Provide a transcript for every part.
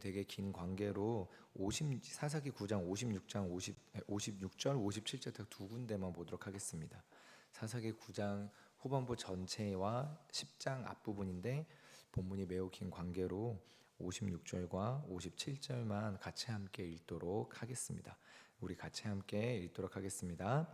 되게 긴 관계로 사사기 9장 56장 56절 57절 딱 두 군데만 보도록 하겠습니다. 사사기 9장 후반부 전체와 10장 앞부분인데 본문이 매우 긴 관계로 56절과 57절만 같이 함께 읽도록 하겠습니다. 우리 같이 함께 읽도록 하겠습니다.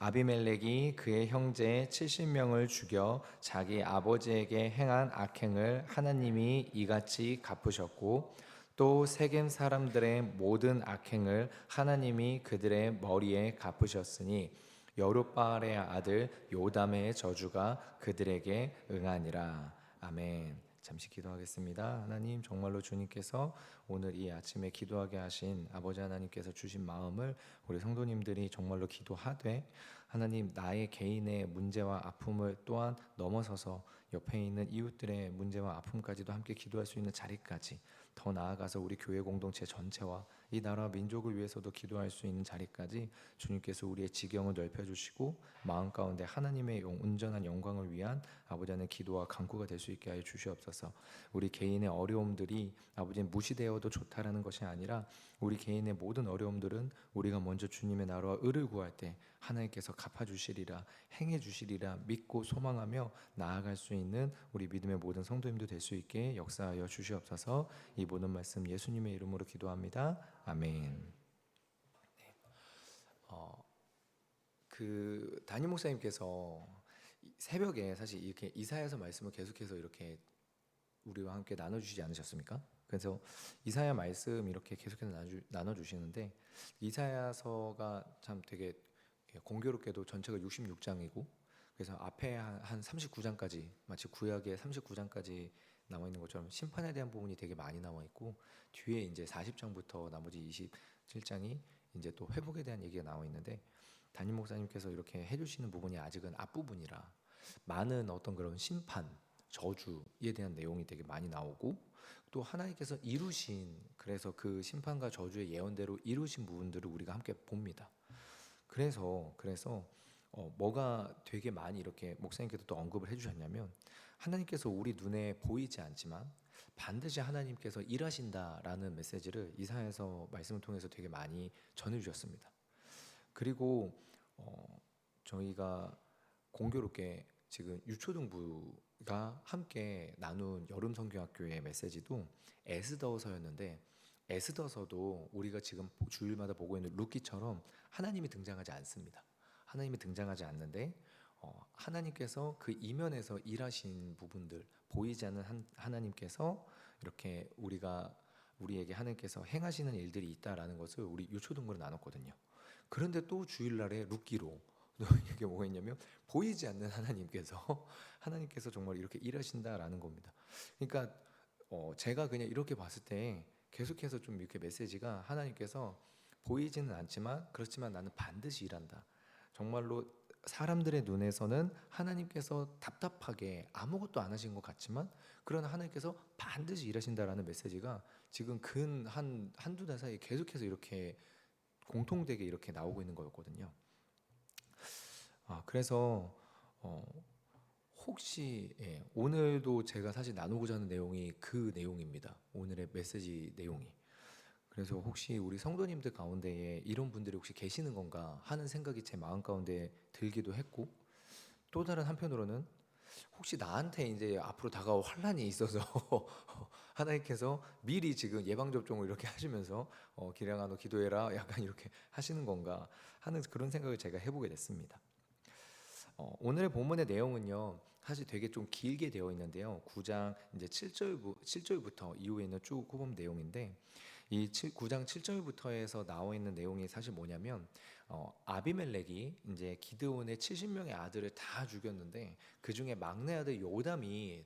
아비멜렉이 그의 형제 70명을 죽여 자기 아버지에게 행한 악행을 하나님이 이같이 갚으셨고, 또 세겜 사람들의 모든 악행을 하나님이 그들의 머리에 갚으셨으니 여룻바알의 아들 요담의 저주가 그들에게 응하니라. 아멘. 잠시 기도하겠습니다. 하나님, 정말로 주님께서 오늘 이 아침에 기도하게 하신 아버지 하나님께서 주신 마음을 우리 성도님들이 정말로 기도하되, 하나님, 나의 개인의 문제와 아픔을 또한 넘어서서 옆에 있는 이웃들의 문제와 아픔까지도 함께 기도할 수 있는 자리까지, 더 나아가서 우리 교회 공동체 전체와 이 나라와 민족을 위해서도 기도할 수 있는 자리까지 주님께서 우리의 지경을 넓혀주시고 마음 가운데 하나님의 온전한 영광을 위한 아버지 하나님의 기도와 간구가 될 수 있게 하여 주시옵소서. 우리 개인의 어려움들이 아버지 무시되어도 좋다라는 것이 아니라, 우리 개인의 모든 어려움들은 우리가 먼저 주님의 나라와 의를 구할 때 하나님께서 갚아주시리라, 행해주시리라 믿고 소망하며 나아갈 수 있는 우리 믿음의 모든 성도님도 될 수 있게 역사하여 주시옵소서. 이 모든 말씀 예수님의 이름으로 기도합니다. 아멘. 담임 목사님께서 새벽에 사실 이렇게 이사야서 말씀을 계속해서 이렇게 우리와 함께 나눠주시지 않으셨습니까? 그래서 이사야 말씀 이렇게 계속해서 나눠주시는데, 이사야서가 참 되게 공교롭게도 전체가 66장이고, 그래서 앞에 한 39장까지, 마치 구약의 39장까지 나와 있는 것처럼 심판에 대한 부분이 되게 많이 나와 있고, 뒤에 이제 40장부터 나머지 27장이 이제 또 회복에 대한 얘기가 나와 있는데, 담임 목사님께서 이렇게 해주시는 부분이 아직은 앞부분이라 많은 어떤 그런 심판, 저주에 대한 내용이 되게 많이 나오고, 또 하나님께서 이루신, 그래서 그 심판과 저주의 예언대로 이루신 부분들을 우리가 함께 봅니다. 그래서 뭐가 되게 많이 이렇게 목사님께서 또 언급을 해주셨냐면, 하나님께서 우리 눈에 보이지 않지만 반드시 하나님께서 일하신다라는 메시지를 이사야서 말씀을 통해서 되게 많이 전해주셨습니다. 그리고 저희가 공교롭게 지금 유초등부가 함께 나눈 여름 성경학교의 메시지도 에스더서였는데, 에스더서도 우리가 지금 주일마다 보고 있는 루키처럼 하나님이 등장하지 않습니다. 하나님이 등장하지 않는데 하나님께서 그 이면에서 일하신 부분들, 보이지 않는 하나님께서 이렇게 우리에게 하나님께서 행하시는 일들이 있다라는 것을 우리 유초등부로 나눴거든요. 그런데 또 주일날에 룻기로 이게 뭐가 있냐면, 보이지 않는 하나님께서 정말 이렇게 일하신다라는 겁니다. 그러니까 제가 그냥 이렇게 봤을 때 계속해서 좀 이렇게 메시지가, 하나님께서 보이지는 않지만 그렇지만 나는 반드시 일한다. 정말로 사람들의 눈에서는 하나님께서 답답하게 아무것도 안 하신 것 같지만, 그러나 하나님께서 반드시 일하신다라는 메시지가 지금 한두 달 사이에 계속해서 이렇게 공통되게 이렇게 나오고 있는 거였거든요. 그래서 혹시 오늘도 제가 사실 나누고자 하는 내용이 그 내용입니다. 오늘의 메시지 내용이. 그래서 혹시 우리 성도님들 가운데에 이런 분들이 혹시 계시는 건가 하는 생각이 제 마음 가운데 들기도 했고, 또 다른 한편으로는 혹시 나한테 이제 앞으로 다가올 환란이 있어서 하나님께서 미리 지금 예방 접종을 이렇게 하시면서 기량아 너 기도해라 약간 이렇게 하시는 건가 하는 그런 생각을 제가 해보게 됐습니다. 오늘의 본문의 내용은요, 사실 되게 좀 길게 되어 있는데요. 9장 이제 7절부터 이후에 있는 쭉 후본 내용인데, 이 9장 7절부터에서 나와 있는 내용이 사실 뭐냐면, 아비멜렉이 이제 기드온의 70명의 아들을 다 죽였는데, 그 중에 막내 아들 요담이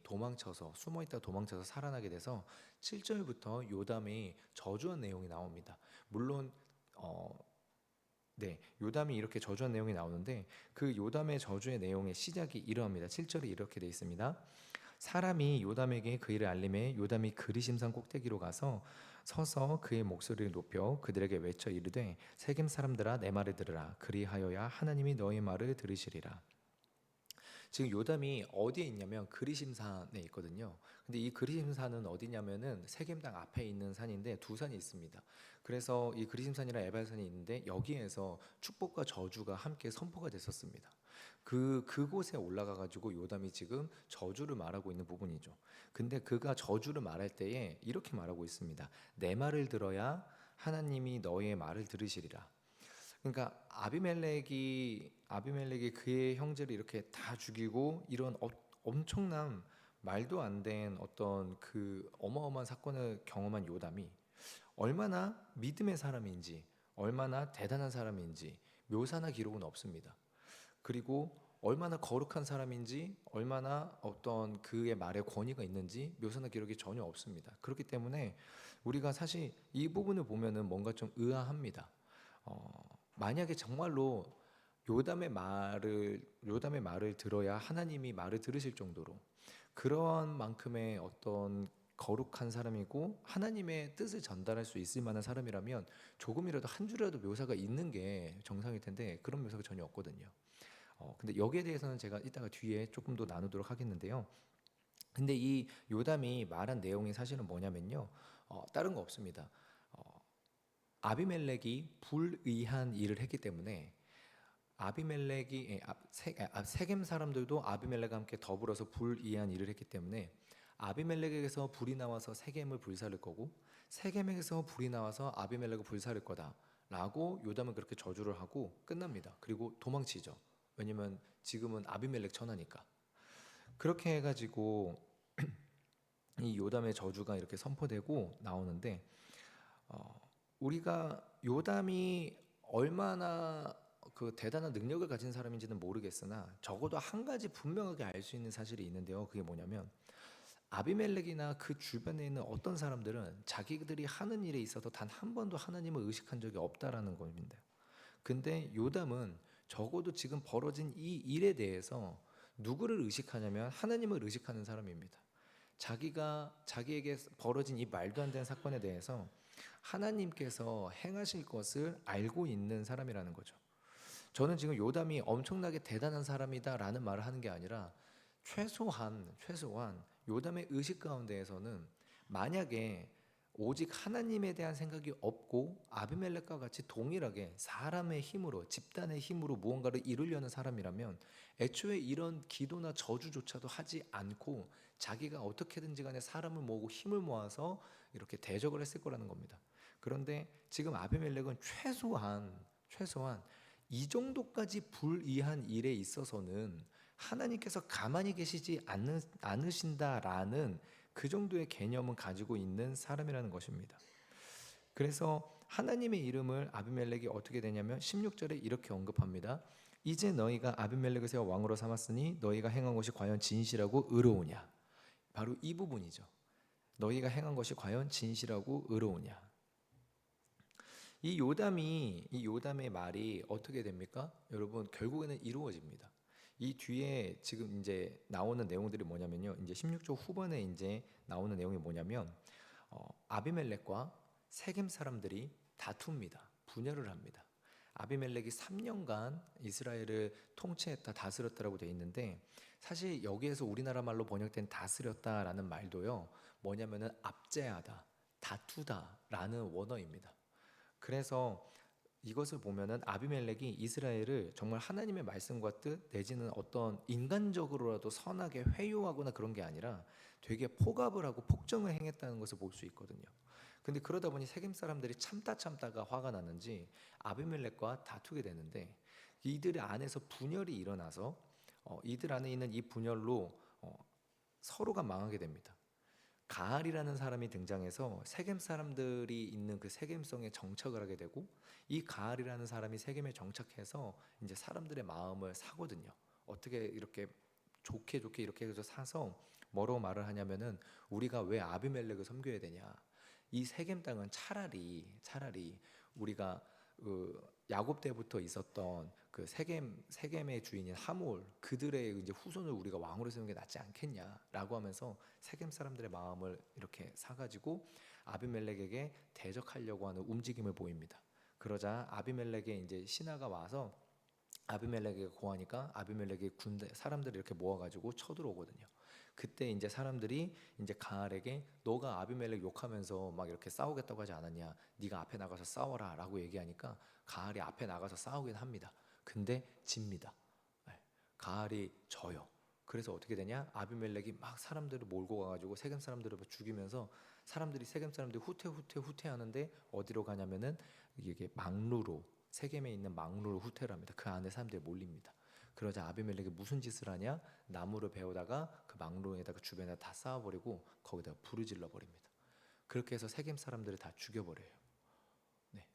숨어있다 도망쳐서 살아나게 돼서 7절부터 요담이 저주한 내용이 나옵니다. 물론 요담이 이렇게 저주한 내용이 나오는데, 그 요담의 저주의 내용의 시작이 이러합니다. 7절에 이렇게 되어 있습니다. 사람이 요담에게 그 일을 알림해 요담이 그리심산 꼭대기로 가서 서서 그의 목소리를 높여 그들에게 외쳐 이르되, 세겜 사람들아 내 말을 들으라. 그리하여야 하나님이 너희 말을 들으시리라. 지금 요담이 어디에 있냐면 그리심산에 있거든요. 근데 이 그리심산은 어디냐면은 세겜당 앞에 있는 산인데 두 산이 있습니다. 그래서 이 그리심산이랑 에발산이 있는데 여기에서 축복과 저주가 함께 선포가 됐었습니다. 그곳에 올라가 가지고 요담이 지금 저주를 말하고 있는 부분이죠. 근데 그가 저주를 말할 때에 이렇게 말하고 있습니다. 내 말을 들어야 하나님이 너의 말을 들으시리라. 그러니까 아비멜렉이 그의 형제를 이렇게 다 죽이고 이런 엄청난 말도 안 된 어떤 그 어마어마한 사건을 경험한 요담이 얼마나 믿음의 사람인지 얼마나 대단한 사람인지 묘사나 기록은 없습니다. 그리고 얼마나 거룩한 사람인지 얼마나 어떤 그의 말에 권위가 있는지 묘사나 기록이 전혀 없습니다. 그렇기 때문에 우리가 사실 이 부분을 보면은 뭔가 좀 의아합니다. 만약에 정말로 요담의 말을 들어야 하나님이 말을 들으실 정도로 그러한 만큼의 어떤 거룩한 사람이고 하나님의 뜻을 전달할 수 있을 만한 사람이라면 조금이라도 한 줄이라도 묘사가 있는 게 정상일 텐데 그런 묘사가 전혀 없거든요. 근데 여기에 대해서는 제가 이따가 뒤에 조금 더 나누도록 하겠는데요. 근데 이 요담이 말한 내용이 사실은 뭐냐면요. 다른 거 없습니다. 어, 아비멜렉이 불의한 일을 했기 때문에 세겜 사람들도 아비멜렉과 함께 더불어서 불의한 일을 했기 때문에 아비멜렉에게서 불이 나와서 세겜을 불살을 거고 세겜에게서 불이 나와서 아비멜렉을 불살을 거다라고 요담은 그렇게 저주를 하고 끝납니다. 그리고 도망치죠. 왜냐면 지금은 아비멜렉 천하니까. 그렇게 해가지고 이 요담의 저주가 이렇게 선포되고 나오는데 우리가 요담이 얼마나 그 대단한 능력을 가진 사람인지는 모르겠으나 적어도 한 가지 분명하게 알 수 있는 사실이 있는데요. 그게 뭐냐면 아비멜렉이나 그 주변에 있는 어떤 사람들은 자기들이 하는 일에 있어서 단 한 번도 하나님을 의식한 적이 없다라는 겁니다. 근데 요담은 적어도 지금 벌어진 이 일에 대해서 누구를 의식하냐면 하나님을 의식하는 사람입니다. 자기에게 벌어진 이 말도 안 되는 사건에 대해서 하나님께서 행하실 것을 알고 있는 사람이라는 거죠. 저는 지금 요담이 엄청나게 대단한 사람이다라는 말을 하는 게 아니라 최소한 요담의 의식 가운데에서는 만약에 오직 하나님에 대한 생각이 없고 아비멜렉과 같이 동일하게 사람의 힘으로 집단의 힘으로 무언가를 이루려는 사람이라면 애초에 이런 기도나 저주조차도 하지 않고 자기가 어떻게든지 간에 사람을 모으고 힘을 모아서 이렇게 대적을 했을 거라는 겁니다. 그런데 지금 아비멜렉은 최소한 이 정도까지 불의한 일에 있어서는 하나님께서 가만히 계시지 않으신다라는 그 정도의 개념은 가지고 있는 사람이라는 것입니다. 그래서 하나님의 이름을 아비멜렉이 어떻게 되냐면 16절에 이렇게 언급합니다. 이제 너희가 아비멜렉을 세워 왕으로 삼았으니 너희가 행한 것이 과연 진실하고 의로우냐. 바로 이 부분이죠. 너희가 행한 것이 과연 진실하고 의로우냐. 이 요담의 말이 어떻게 됩니까? 여러분 결국에는 이루어집니다. 이 뒤에 지금 이제 나오는 내용들이 뭐냐면요. 이제 16절 후반에 이제 나오는 내용이 뭐냐면 아비멜렉과 세겜 사람들이 다툽니다. 분열을 합니다. 아비멜렉이 3년간 이스라엘을 통치했다, 다스렸다라고 되어 있는데 사실 여기에서 우리나라 말로 번역된 다스렸다라는 말도요. 뭐냐면은 압제하다, 다투다라는 원어입니다. 그래서 이것을 보면은 아비멜렉이 이스라엘을 정말 하나님의 말씀과 뜻 내지는 어떤 인간적으로라도 선하게 회유하거나 그런 게 아니라 되게 포갑을 하고 폭정을 행했다는 것을 볼 수 있거든요. 근데 그러다 보니 세겜 사람들이 참다가 화가 났는지 아비멜렉과 다투게 되는데 이들 안에서 분열이 일어나서 이들 안에 있는 이 분열로 서로가 망하게 됩니다. 가알이라는 사람이 등장해서 세겜 사람들이 있는 그 세겜성에 정착을 하게 되고 이 가알이라는 사람이 세겜에 정착해서 이제 사람들의 마음을 사거든요. 어떻게 이렇게 좋게 이렇게 해서 사서 뭐라고 말을 하냐면은 우리가 왜 아비멜렉을 섬겨야 되냐? 이 세겜 땅은 차라리 우리가 야곱 때부터 있었던 그 세겜의 주인인 하몰 그들의 이제 후손을 우리가 왕으로 세우는 게 낫지 않겠냐라고 하면서 세겜 사람들의 마음을 이렇게 사가지고 아비멜렉에게 대적하려고 하는 움직임을 보입니다. 그러자 아비멜렉의 이제 신하가 와서 아비멜렉이 고하니까 아비멜렉이 군대 사람들이 이렇게 모아가지고 쳐들어오거든요. 그때 이제 사람들이 이제 가알에게 너가 아비멜렉 욕하면서 막 이렇게 싸우겠다고 하지 않았냐? 네가 앞에 나가서 싸워라라고 얘기하니까 가알이 앞에 나가서 싸우긴 합니다. 근데 집니다. 네. 가알이 져요. 그래서 어떻게 되냐? 아비멜렉이 막 사람들을 몰고 가가지고 세겜 사람들을 죽이면서 사람들이 세겜 사람들이 후퇴하는데 어디로 가냐면은 이게 망루로 세겜에 있는 망루로 후퇴를 합니다. 그 안에 사람들이 몰립니다. 그러자 아비멜렉이 무슨 짓을 하냐? 나무를 베어다가 그 망루에다가 주변에 다 쌓아버리고 거기다가 불을 질러버립니다. 그렇게 해서 세겜 사람들을 다 죽여버려요. 네,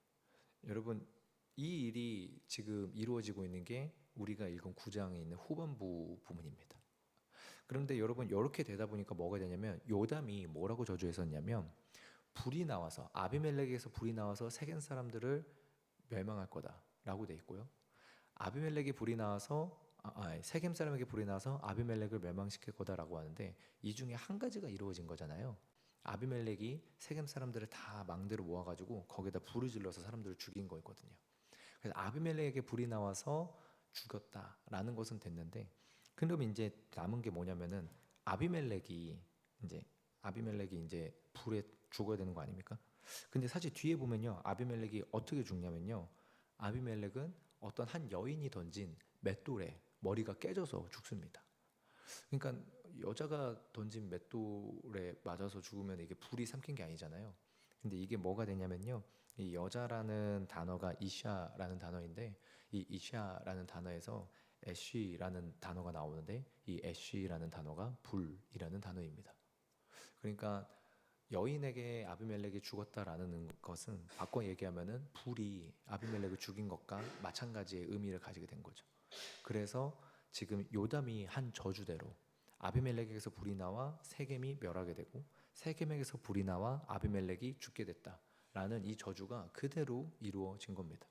여러분 이 일이 지금 이루어지고 있는 게 우리가 읽은 9장에 있는 후반부 부분입니다. 그런데 여러분 이렇게 되다 보니까 뭐가 되냐면 요담이 뭐라고 저주했었냐면 불이 나와서 아비멜렉에서 불이 나와서 세겜 사람들을 멸망할 거다라고 돼 있고요. 아비멜렉이 불이 나와서 세겜 사람에게 불이 나서 아비멜렉을 멸망시킬 거다라고 하는데 이 중에 한 가지가 이루어진 거잖아요. 아비멜렉이 세겜 사람들을 다 망대로 모아가지고 거기다 불을 질러서 사람들을 죽인 거였거든요. 그래서 아비멜렉에게 불이 나와서 죽였다라는 것은 됐는데, 그럼 이제 남은 게 뭐냐면은 아비멜렉이 이제 불에 죽어야 되는 거 아닙니까? 근데 사실 뒤에 보면요, 아비멜렉이 어떻게 죽냐면요, 아비멜렉은 어떤 한 여인이 던진 맷돌에 머리가 깨져서 죽습니다. 그러니까 여자가 던진 맷돌에 맞아서 죽으면 이게 불이 삼킨 게 아니잖아요. 근데 이게 뭐가 되냐면요, 이 여자라는 단어가 이샤라는 단어인데 이 이샤라는 단어에서 애쉬라는 단어가 나오는데 이 애쉬라는 단어가 불이라는 단어입니다. 그러니까 여인에게 아비멜렉이 죽었다라는 것은 바꿔 얘기하면은 불이 아비멜렉을 죽인 것과 마찬가지의 의미를 가지게 된 거죠. 그래서 지금 요담이 한 저주대로 아비멜렉에게서 불이 나와 세겜이 멸하게 되고 세겜에게서 불이 나와 아비멜렉이 죽게 됐다라는 이 저주가 그대로 이루어진 겁니다.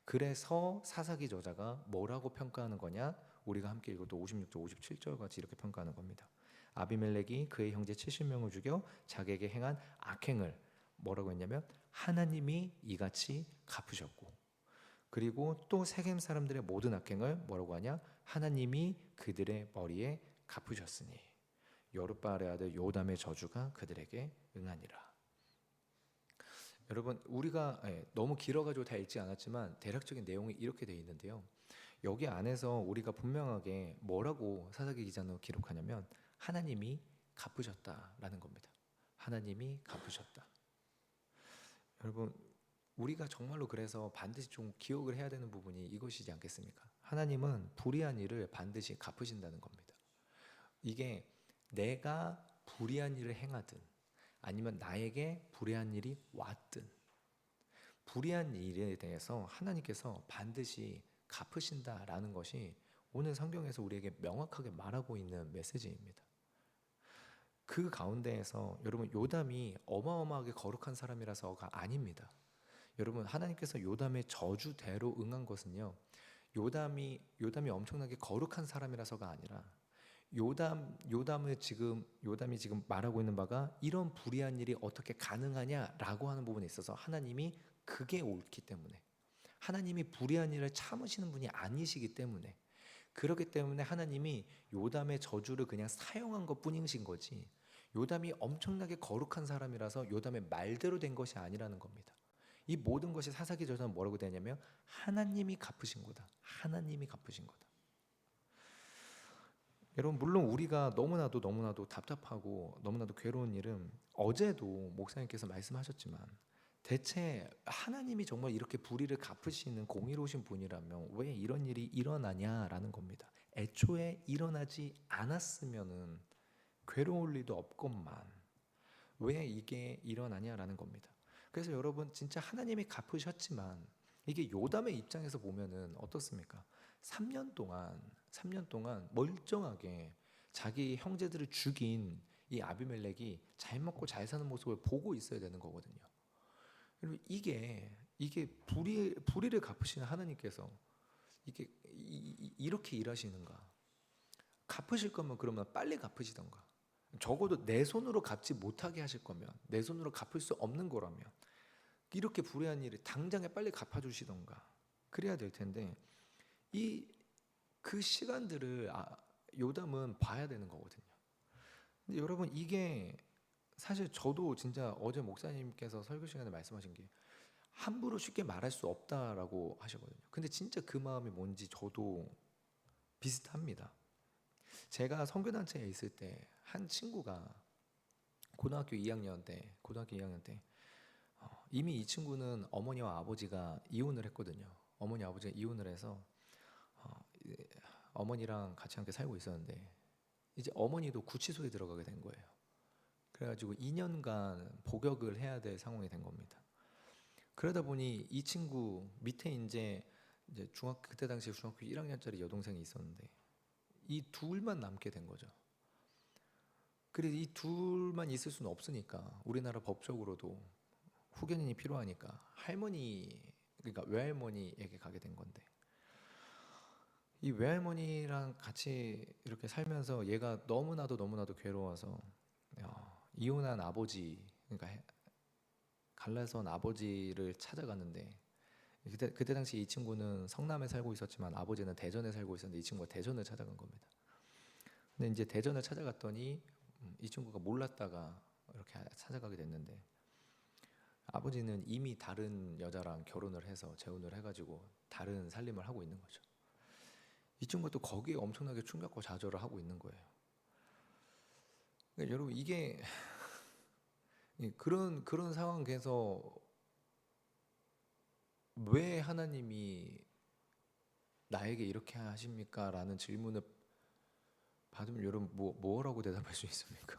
그래서 사사기 저자가 뭐라고 평가하는 거냐? 우리가 함께 읽었던 56절 57절 같이 이렇게 평가하는 겁니다. 아비멜렉이 그의 형제 70명을 죽여 자기에게 행한 악행을 뭐라고 했냐면 하나님이 이같이 갚으셨고, 그리고 또 세겜 사람들의 모든 악행을 뭐라고 하냐? 하나님이 그들의 머리에 갚으셨으니 여룻바알의 아들 요담의 저주가 그들에게 응하니라. 여러분 우리가 너무 길어가지고 다 읽지 않았지만 대략적인 내용이 이렇게 되어 있는데요. 여기 안에서 우리가 분명하게 뭐라고 사사기 기자는 기록하냐면 하나님이 갚으셨다라는 겁니다. 하나님이 갚으셨다. 여러분 우리가 정말로 그래서 반드시 좀 기억을 해야 되는 부분이 이것이지 않겠습니까? 하나님은 불의한 일을 반드시 갚으신다는 겁니다. 이게 내가 불의한 일을 행하든 아니면 나에게 불의한 일이 왔든 불의한 일에 대해서 하나님께서 반드시 갚으신다라는 것이 오늘 성경에서 우리에게 명확하게 말하고 있는 메시지입니다. 그 가운데에서 여러분 요담이 어마어마하게 거룩한 사람이라서가 아닙니다. 여러분 하나님께서 요담의 저주대로 응한 것은요, 요담이 엄청나게 거룩한 사람이라서가 아니라 요담이 지금 말하고 있는 바가 이런 불의한 일이 어떻게 가능하냐라고 하는 부분에 있어서 하나님이 그게 옳기 때문에, 하나님이 불의한 일을 참으시는 분이 아니시기 때문에, 그렇기 때문에 하나님이 요담의 저주를 그냥 사용한 것뿐이신 거지 요담이 엄청나게 거룩한 사람이라서 요담의 말대로 된 것이 아니라는 겁니다. 이 모든 것이 사사기 저자는 뭐라고 되냐면 하나님이 갚으신 거다. 하나님이 갚으신 거다. 여러분 물론 우리가 너무나도 답답하고 너무나도 괴로운 일은 어제도 목사님께서 말씀하셨지만 대체 하나님이 정말 이렇게 불의를 갚으시는 공의로우신 분이라면 왜 이런 일이 일어나냐라는 겁니다. 애초에 일어나지 않았으면은 괴로울 리도 없건만 왜 이게 일어나냐라는 겁니다. 그래서 여러분 진짜 하나님이 갚으셨지만 이게 요담의 입장에서 보면은 어떻습니까? 3년 동안 멀쩡하게 자기 형제들을 죽인 이 아비멜렉이 잘 먹고 잘 사는 모습을 보고 있어야 되는 거거든요. 여러분 이게 불의를 갚으시는 하나님께서 이게 이렇게 일하시는가? 갚으실 거면 그러면 빨리 갚으시던가. 적어도 내 손으로 갚지 못하게 하실 거면, 내 손으로 갚을 수 없는 거라면 이렇게 불의한 일을 당장에 빨리 갚아주시던가 그래야 될 텐데 이 그 시간들을 요담은 봐야 되는 거거든요. 근데 여러분 이게 사실 저도 진짜 어제 목사님께서 설교 시간에 말씀하신 게 함부로 쉽게 말할 수 없다라고 하시거든요. 근데 진짜 그 마음이 뭔지 저도 비슷합니다. 제가 선교단체에 있을 때 한 친구가 고등학교 2학년 때 이미 이 친구는 어머니와 아버지가 이혼을 했거든요. 어머니 아버지가 이혼을 해서 어머니랑 같이 함께 살고 있었는데 이제 어머니도 구치소에 들어가게 된 거예요. 그래가지고 2년간 복역을 해야 될 상황이 된 겁니다. 그러다 보니 이 친구 밑에 이제 그때 당시 중학교 1학년짜리 여동생이 있었는데 이 둘만 남게 된 거죠. 그래서 이 둘만 있을 수는 없으니까 우리나라 법적으로도 후견인이 필요하니까 그러니까 외할머니에게 가게 된 건데 이 외할머니랑 같이 이렇게 살면서 얘가 너무나도 괴로워서 이혼한 아버지, 그러니까 갈라선 아버지를 찾아갔는데 그때 당시 이 친구는 성남에 살고 있었지만 아버지는 대전에 살고 있었는데 이 친구가 대전을 찾아간 겁니다. 근데 이제 대전을 찾아갔더니 이 친구가 몰랐다가 이렇게 찾아가게 됐는데 아버지는 이미 다른 여자랑 결혼을 해서 재혼을 해가지고 다른 살림을 하고 있는 거죠. 이 친구가 또 거기에 엄청나게 충격과 좌절을 하고 있는 거예요. 그러니까 여러분 이게 그런 상황에서 왜 하나님이 나에게 이렇게 하십니까? 라는 질문을 받으면 여러분 뭐라고 대답할 수 있습니까?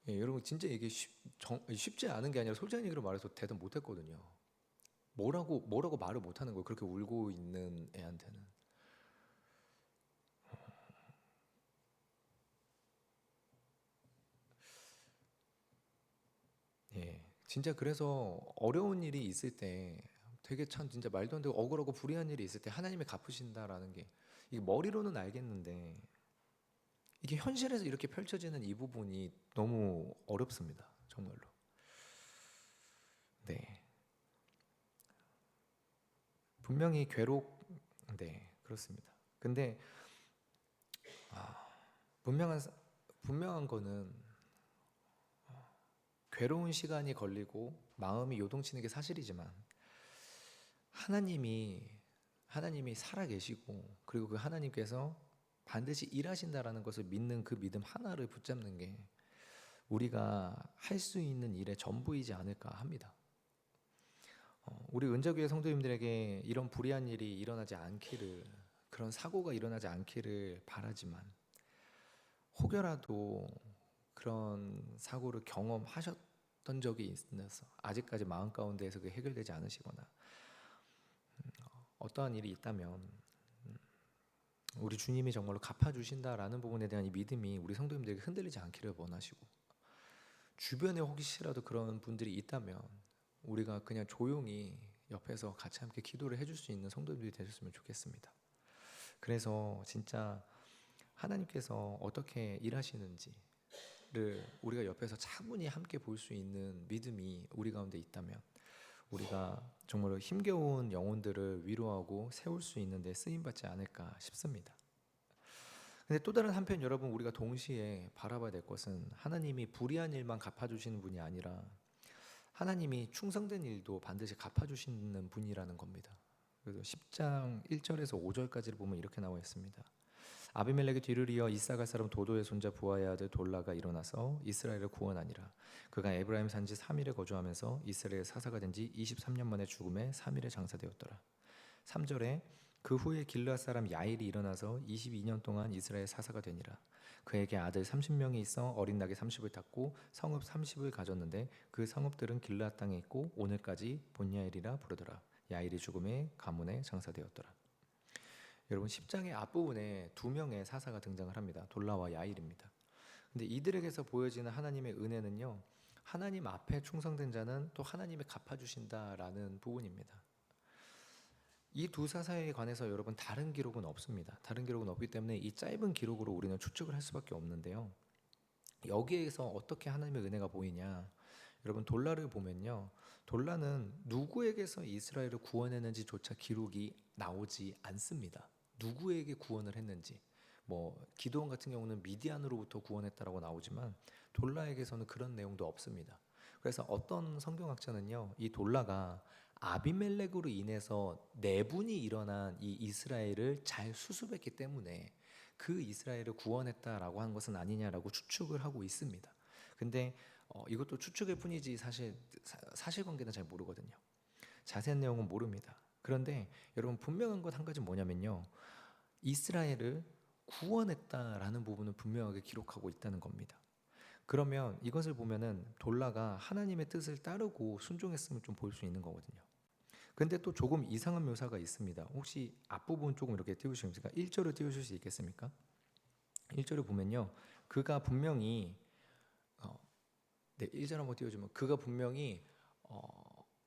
여러분 진짜 이게 쉽지 않은 게 아니라 솔직한 얘기로 말해서 대답 못했거든요. 뭐라고 말을 못하는 거예요. 그렇게 울고 있는 애한테는. 진짜 그래서 어려운 일이 있을 때 되게 참 진짜 말도 안 되고 억울하고 불의한 일이 있을 때 하나님이 갚으신다라는 게 이게 머리로는 알겠는데 이게 현실에서 이렇게 펼쳐지는 이 부분이 너무 어렵습니다. 정말로. 네. 분명히 네, 그렇습니다. 근데 분명한 거는 괴로운 시간이 걸리고 마음이 요동치는 게 사실이지만 하나님이 살아 계시고 그리고 그 하나님께서 반드시 일하신다라는 것을 믿는 그 믿음 하나를 붙잡는 게 우리가 할 수 있는 일의 전부이지 않을까 합니다. 우리 은저교회 성도님들에게 이런 불의한 일이 일어나지 않기를, 그런 사고가 일어나지 않기를 바라지만 혹여라도 그런 사고를 경험하셨던 적이 있어서 아직까지 마음 가운데에서 그게 해결되지 않으시거나 어떠한 일이 있다면 우리 주님이 정말로 갚아주신다라는 부분에 대한 이 믿음이 우리 성도님들에게 흔들리지 않기를 원하시고, 주변에 혹시라도 그런 분들이 있다면 우리가 그냥 조용히 옆에서 같이 함께 기도를 해줄 수 있는 성도님들이 되셨으면 좋겠습니다. 그래서 진짜 하나님께서 어떻게 일하시는지를 우리가 옆에서 차분히 함께 볼 수 있는 믿음이 우리 가운데 있다면 우리가 정말로 힘겨운 영혼들을 위로하고 세울 수 있는 데 쓰임받지 않을까 싶습니다. 근데 또 다른 한편 여러분, 우리가 동시에 바라봐야 될 것은 하나님이 불의한 일만 갚아주시는 분이 아니라 하나님이 충성된 일도 반드시 갚아주시는 분이라는 겁니다. 그래서 10장 1절에서 5절까지를 보면 이렇게 나와 있습니다. 아비멜렉의 뒤를 이어 이사갈 사람 도도의 손자 부하의 아들 돌라가 일어나서 이스라엘을 구원하니라. 그가 에브라임 산지 3일에 거주하면서 이스라엘 사사가 된 지 23년 만에 죽음에 3일에 장사되었더라. 3절에 그 후에 길르앗 사람 야일이 일어나서 22년 동안 이스라엘 사사가 되니라. 그에게 아들 30명이 있어 어린 낙이 30을 탔고 성읍 30을 가졌는데 그 성읍들은 길르앗 땅에 있고 오늘까지 본야일이라 부르더라. 야일이 죽음에 가문에 장사되었더라. 여러분 10장의 앞부분에 두 명의 사사가 등장을 합니다. 돌라와 야일입니다. 근데 이들에게서 보여지는 하나님의 은혜는요, 하나님 앞에 충성된 자는 또 하나님이 갚아주신다라는 부분입니다. 이 두 사사에 관해서 여러분 다른 기록은 없습니다. 다른 기록은 없기 때문에 이 짧은 기록으로 우리는 추측을 할 수밖에 없는데요, 여기에서 어떻게 하나님의 은혜가 보이냐, 여러분 돌라를 보면요. 돌라는 누구에게서 이스라엘을 구원했는지조차 기록이 나오지 않습니다. 누구에게 구원을 했는지. 뭐 기드온 같은 경우는 미디안으로부터 구원했다라고 나오지만 돌라에게서는 그런 내용도 없습니다. 그래서 어떤 성경학자는요. 이 돌라가 아비멜렉으로 인해서 내분이 일어난 이 이스라엘을 잘 수습했기 때문에 그 이스라엘을 구원했다라고 하는 것은 아니냐라고 추측을 하고 있습니다. 근데 이것도 추측일 뿐이지 사실관계는 잘 모르거든요. 자세한 내용은 모릅니다. 그런데 여러분 분명한 것 한 가지 뭐냐면요. 이스라엘을 구원했다라는 부분을 분명하게 기록하고 있다는 겁니다. 그러면 이것을 보면은 돌라가 하나님의 뜻을 따르고 순종했음을 좀 볼 수 있는 거거든요. 근데 또 조금 이상한 묘사가 있습니다. 혹시 앞부분 조금 이렇게 띄우시겠습니까? 1절을 띄우실 수 있겠습니까? 1절을 보면요. 그가 분명히 네, 1절 한번 띄워주면 그가 분명히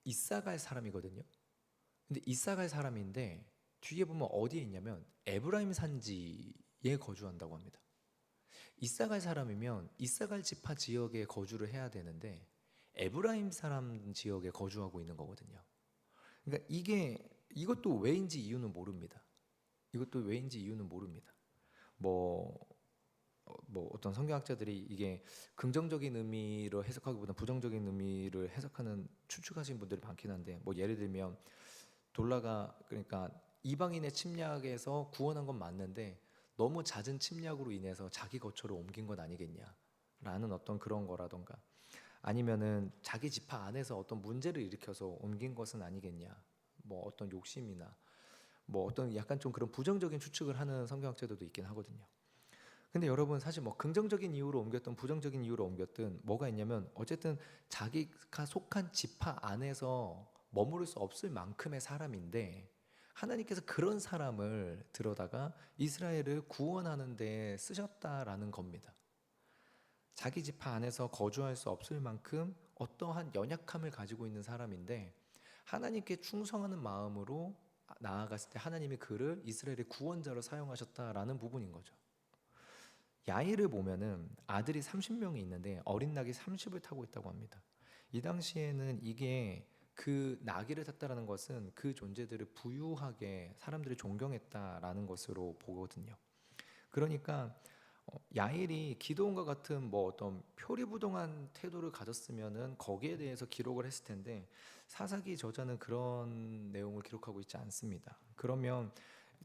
이사갈 사람이거든요. 근데 이사갈 사람인데 뒤에 보면 어디에 있냐면 에브라임 산지에 거주한다고 합니다. 이사갈 사람이면 이사갈 지파 지역에 거주를 해야 되는데 에브라임 사람 지역에 거주하고 있는 거거든요. 그러니까 이것도 왜인지 이유는 모릅니다. 이것도 왜인지 이유는 모릅니다. 뭐 어떤 성경학자들이 이게 긍정적인 의미로 해석하기보다 부정적인 의미를 해석하는 추측하시는 분들이 많긴 한데 뭐 예를 들면 돌라가 그러니까 이방인의 침략에서 구원한 건 맞는데 너무 잦은 침략으로 인해서 자기 거처로 옮긴 건 아니겠냐라는 어떤 그런 거라던가 아니면은 자기 지파 안에서 어떤 문제를 일으켜서 옮긴 것은 아니겠냐 뭐 어떤 욕심이나 뭐 어떤 약간 좀 그런 부정적인 추측을 하는 성경학자들도 있긴 하거든요. 근데 여러분 사실 뭐 긍정적인 이유로 옮겼든 부정적인 이유로 옮겼든 뭐가 있냐면 어쨌든 자기가 속한 지파 안에서 머무를 수 없을 만큼의 사람인데 하나님께서 그런 사람을 들어다가 이스라엘을 구원하는 데 쓰셨다라는 겁니다. 자기 지파 안에서 거주할 수 없을 만큼 어떠한 연약함을 가지고 있는 사람인데 하나님께 충성하는 마음으로 나아갔을 때 하나님이 그를 이스라엘의 구원자로 사용하셨다라는 부분인 거죠. 야일을 보면은 아들이 30명이 있는데 어린 낙이 30을 타고 있다고 합니다. 이 당시에는 이게 그 나귀를 탔다라는 것은 그 존재들을 부유하게 사람들이 존경했다라는 것으로 보거든요. 그러니까 야일이 기드온과 같은 뭐 어떤 표리부동한 태도를 가졌으면은 거기에 대해서 기록을 했을 텐데 사사기 저자는 그런 내용을 기록하고 있지 않습니다. 그러면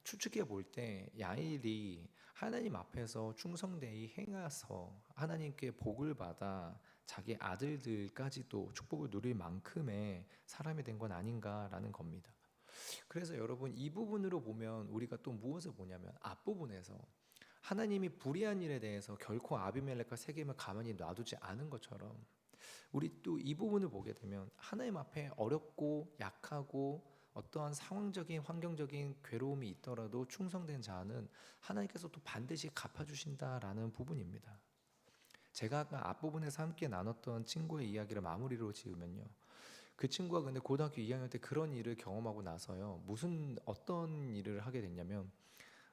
추측해 볼 때 야일이 하나님 앞에서 충성되이 행하서 하나님께 복을 받아 자기 아들들까지도 축복을 누릴 만큼의 사람이 된 건 아닌가라는 겁니다. 그래서 여러분 이 부분으로 보면 우리가 또 무엇을 보냐면 앞부분에서 하나님이 불의한 일에 대해서 결코 아비멜렉과 세겜을 가만히 놔두지 않은 것처럼 우리 또 이 부분을 보게 되면 하나님 앞에 어렵고 약하고 어떠한 상황적인 환경적인 괴로움이 있더라도 충성된 자는 하나님께서 또 반드시 갚아주신다라는 부분입니다. 제가 아까 앞부분에서 함께 나눴던 친구의 이야기를 마무리로 지으면요. 그 친구가 근데 고등학교 2학년 때 그런 일을 경험하고 나서요. 어떤 일을 하게 됐냐면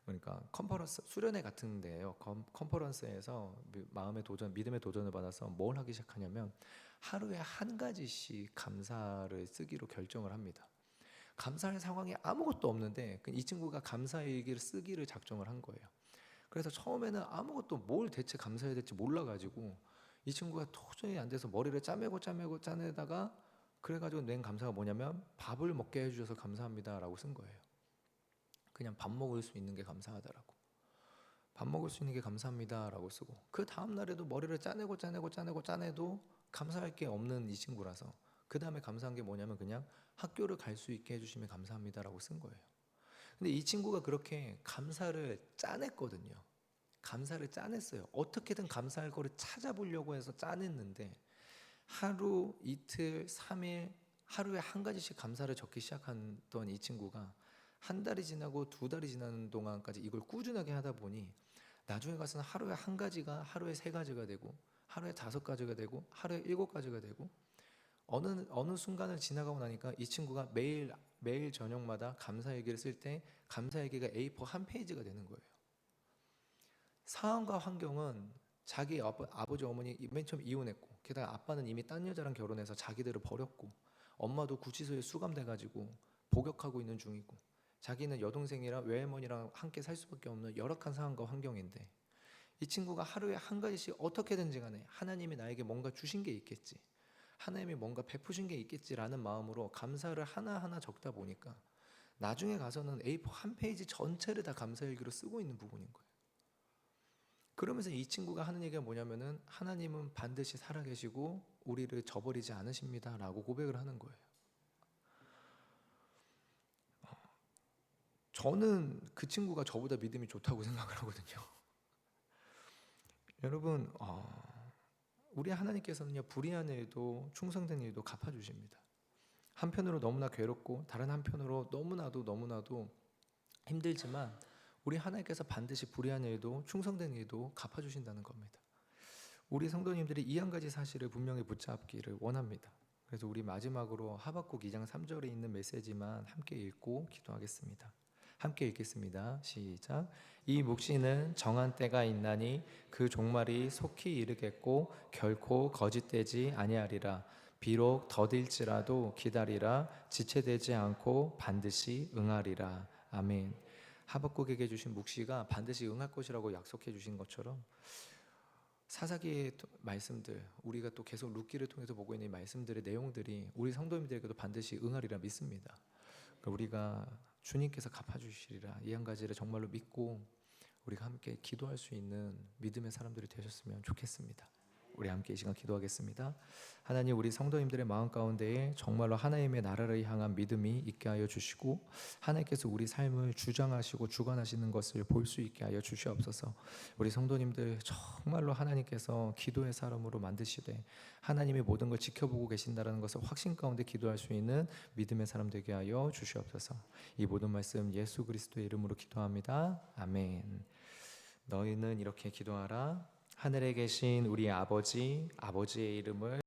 그러니까 컨퍼런스 수련회 같은 데예요. 컨퍼런스에서 마음의 도전, 믿음의 도전을 받아서 뭘 하기 시작하냐면 하루에 한 가지씩 감사를 쓰기로 결정을 합니다. 감사할 상황이 아무것도 없는데 이 친구가 감사일기를 쓰기를 작정을 한 거예요. 그래서 처음에는 아무것도 뭘 대체 감사해야 될지 몰라가지고 이 친구가 도저히 안 돼서 머리를 짜내다가 그래가지고 낸 감사가 뭐냐면 밥을 먹게 해주셔서 감사합니다라고 쓴 거예요. 그냥 밥 먹을 수 있는 게 감사하다라고. 밥 먹을 수 있는 게 감사합니다라고 쓰고 그 다음 날에도 머리를 짜내도 감사할 게 없는 이 친구라서 그 다음에 감사한 게 뭐냐면 그냥 학교를 갈 수 있게 해주시면 감사합니다라고 쓴 거예요. 근데 이 친구가 그렇게 감사를 짜냈거든요. 감사를 짜냈어요. 어떻게든 감사할 거를 찾아보려고 해서 짜냈는데 하루, 이틀, 3일 하루에 한 가지씩 감사를 적기 시작했던 이 친구가 한 달이 지나고 두 달이 지나는 동안까지 이걸 꾸준하게 하다 보니 나중에 가서는 하루에 한 가지가 하루에 세 가지가 되고 하루에 5가지가 되고 하루에 7가지가 되고 어느 순간을 지나가고 나니까 이 친구가 매일 저녁마다 감사 얘기를 쓸 때 감사 얘기가 A4 한 페이지가 되는 거예요. 상황과 환경은 자기 아버지 어머니 맨 처음 이혼했고 게다가 아빠는 이미 딴 여자랑 결혼해서 자기들을 버렸고, 엄마도 구치소에 수감돼가지고 복역하고 있는 중이고, 자기는 여동생이랑 외할머니랑 함께 살 수밖에 없는 열악한 상황과 환경인데, 이 친구가 하루에 한 가지씩 어떻게든지 간에 하나님이 나에게 뭔가 주신 게 있겠지, 하나님이 뭔가 베푸신 게 있겠지라는 마음으로 감사를 하나하나 적다 보니까 나중에 가서는 A4 한 페이지 전체를 다 감사일기로 쓰고 있는 부분인 거예요. 그러면서 이 친구가 하는 얘기가 뭐냐면은, 하나님은 반드시 살아계시고 우리를 저버리지 않으십니다 라고 고백을 하는 거예요. 저는 그 친구가 저보다 믿음이 좋다고 생각을 하거든요. 여러분, 우리 하나님께서는요, 불의한 일도 충성된 일도 갚아주십니다. 한편으로 너무나 괴롭고 다른 한편으로 너무나도 힘들지만, 우리 하나님께서 반드시 불의한 일도 충성된 일도 갚아주신다는 겁니다. 우리 성도님들이 이 한 가지 사실을 분명히 붙잡기를 원합니다. 그래서 우리 마지막으로 하박국 2장 3절에 있는 메시지만 함께 읽고 기도하겠습니다. 함께 읽겠습니다. 시작. 이 묵시는 정한 때가 있나니 그 종말이 속히 이르겠고 결코 거짓되지 아니하리라. 비록 더딜지라도 기다리라. 지체되지 않고 반드시 응하리라. 아멘. 하박국에게 주신 묵시가 반드시 응할 것이라고 약속해 주신 것처럼, 사사기의 말씀들, 우리가 또 계속 룻기를 통해서 보고 있는 이 말씀들의 내용들이 우리 성도님들에게도 반드시 응하리라 믿습니다. 그러니까 우리가 주님께서 갚아주시리라, 이 한 가지를 정말로 믿고 우리가 함께 기도할 수 있는 믿음의 사람들이 되셨으면 좋겠습니다. 우리 함께 이 시간 기도하겠습니다. 하나님, 우리 성도님들의 마음 가운데에 정말로 하나님의 나라를 향한 믿음이 있게 하여 주시고, 하나님께서 우리 삶을 주장하시고 주관하시는 것을 볼 수 있게 하여 주시옵소서. 우리 성도님들 정말로 하나님께서 기도의 사람으로 만드시되 하나님이 모든 걸 지켜보고 계신다는 것을 확신 가운데 기도할 수 있는 믿음의 사람 되게 하여 주시옵소서. 이 모든 말씀 예수 그리스도의 이름으로 기도합니다. 아멘. 너희는 이렇게 기도하라. 하늘에 계신 우리 아버지, 아버지의 이름을